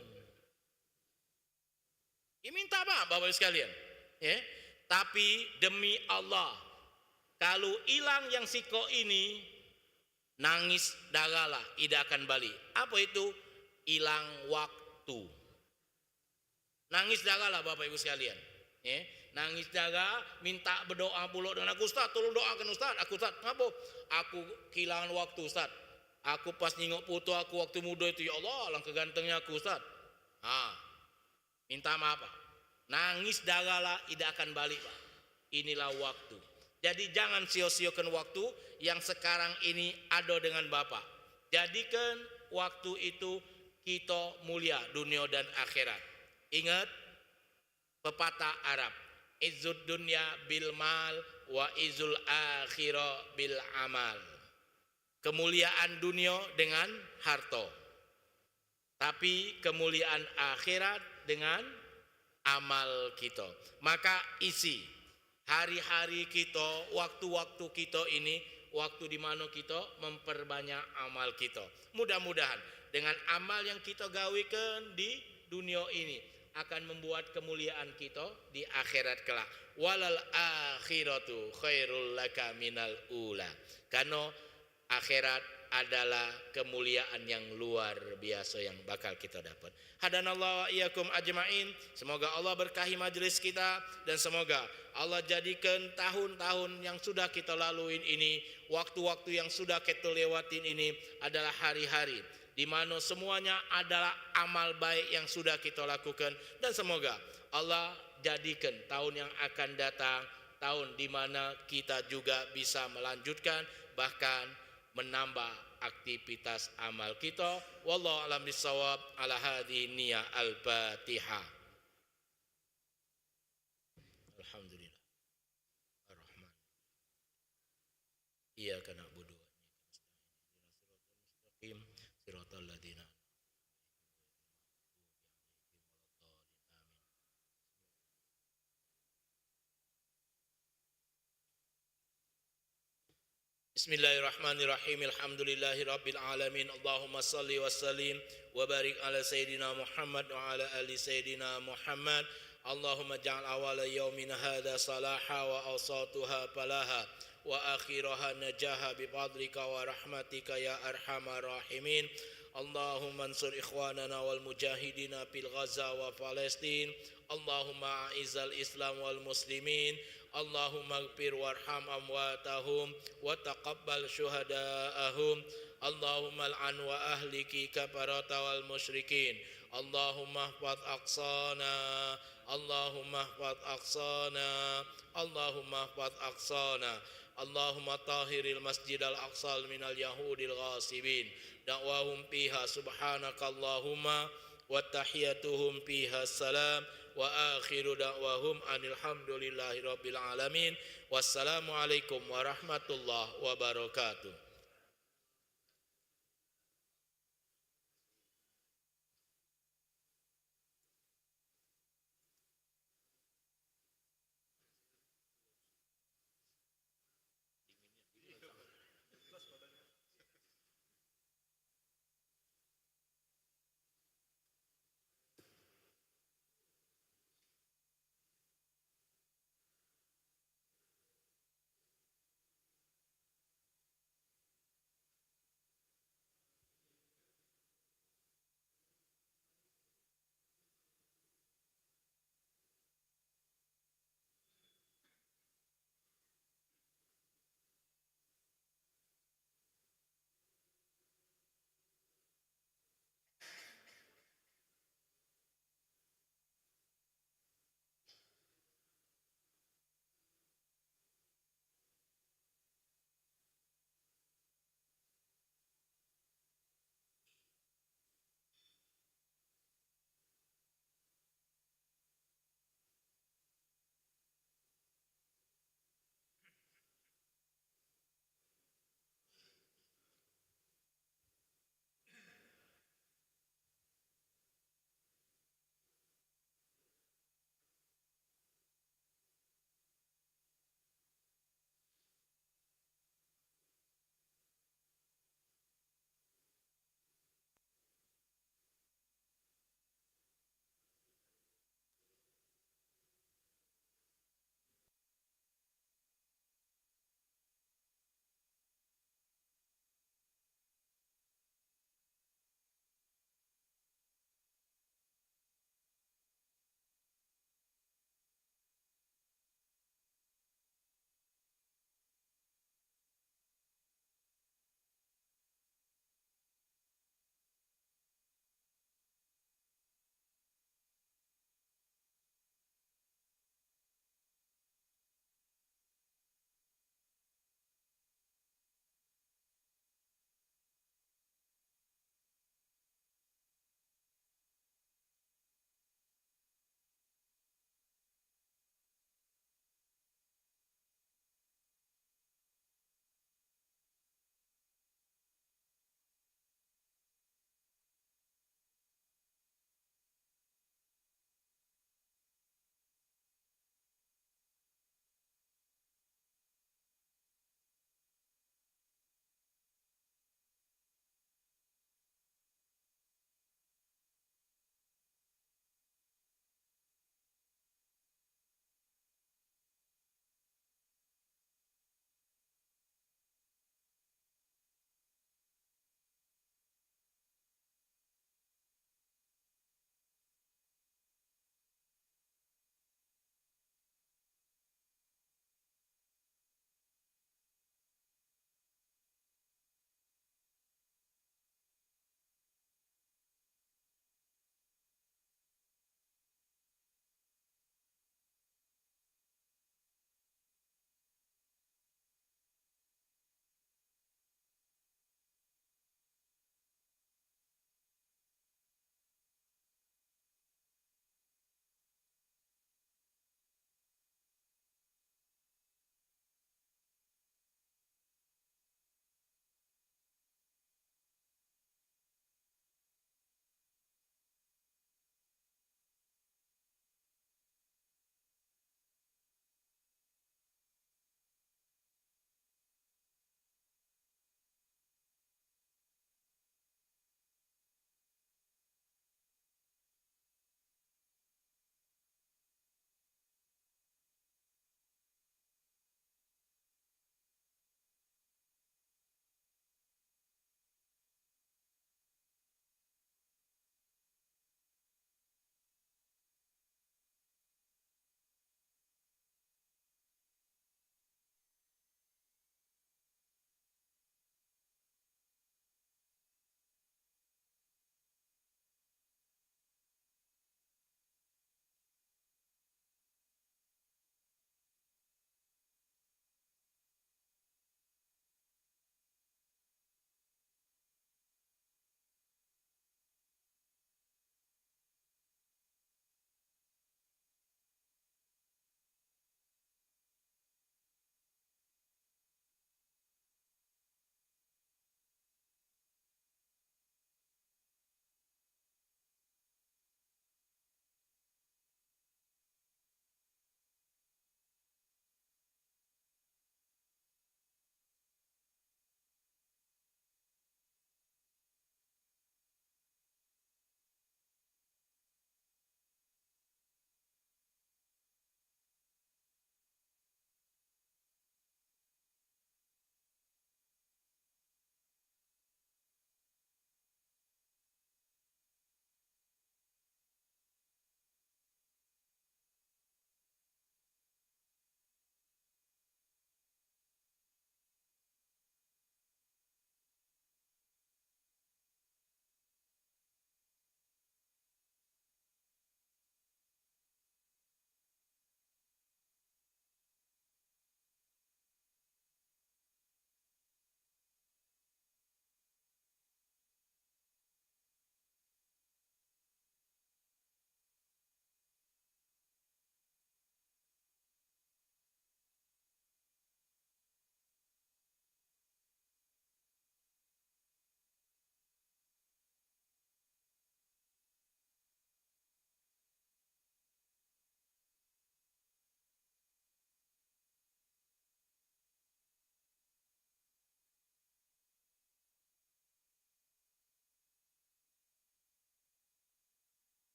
Minta maaf Bapak sekalian. Tapi demi Allah, kalau hilang yang siko ini, nangis dagalah, tidak akan balik. Apa itu? Hilang waktu. Nangis dagalah Bapak Ibu sekalian. Nangis jaga, minta berdoa pula dengan aku Ustaz, tolong doakan Ustaz. Aku Ustaz, ngapa? Aku kehilangan waktu Ustaz. Aku pas nyingok putu aku waktu muda itu, ya Allah, alangkah gantengnya aku Ustaz. Minta maaf Pak. Nangis dagalah, tidak akan balik Pak. Inilah waktu. Jadi jangan sia-siakan waktu yang sekarang ini ada dengan Bapak. Jadikan waktu itu kita mulia dunia dan akhirat. Ingat pepatah Arab, izzud dunya bil mal wa izul akhirah bil amal. Kemuliaan dunia dengan harta, tapi kemuliaan akhirat dengan amal kita. Maka isi hari-hari kita, waktu-waktu kita ini, waktu di mana kita memperbanyak amal kita. Mudah-mudahan dengan amal yang kita gawikan di dunia ini akan membuat kemuliaan kita di akhirat kelak. Walal akhiratu khairul laka minal ula. Karena akhirat adalah kemuliaan yang luar biasa yang bakal kita dapat. Hadanallahu wa iyyakum ajmain. Semoga Allah berkahi majelis kita dan semoga Allah jadikan tahun-tahun yang sudah kita laluin ini, waktu-waktu yang sudah kita lewatin ini adalah hari-hari di mana semuanya adalah amal baik yang sudah kita lakukan, dan semoga Allah jadikan tahun yang akan datang tahun di mana kita juga bisa melanjutkan bahkan menambah aktivitas amal kita. Wallahu a'lam bishawab. Ala hadhihi niyah al-Fatihah. Alhamdulillah. Ar-Rahman. Iyyaka na'budu wa iyyaka nasta'in. Shiratal ladzina Bismillahirrahmanirrahim. Alhamdulillahi rabbil alamin. Allahumma salli wa sallim wa barik ala sayyidina Muhammad wa ala ali sayyidina Muhammad. Allahumma ja'al awala yaumina hadha salaha wa awsatuha falaha wa akhiraha najaha bifadlika wa rahmatika ya arhamar rahimin. Allahumma ansur ikhwanana wal mujahidina fil Ghaza wa Palestin. Allahumma a'izzal Islam wal muslimin. Allahumma ighfir warham amwatahum wa taqabbal syuhada'ahum. Allahumma al'an wa ahliki kafarata wal musyrikin. Allahumma ihfaz aqsana. Allahumma ihfaz aqsana. Allahumma ihfaz aqsana. Allahumma tahiril masjidal aqsal minal yahudil ghasibin. Da'wahum fiha subhanakallahumma wa tahiyatuhum fiha salam wa akhiru da'wahum anilhamdulillahi rabbil alamin. Wassalamualaikum warahmatullahi wabarakatuh.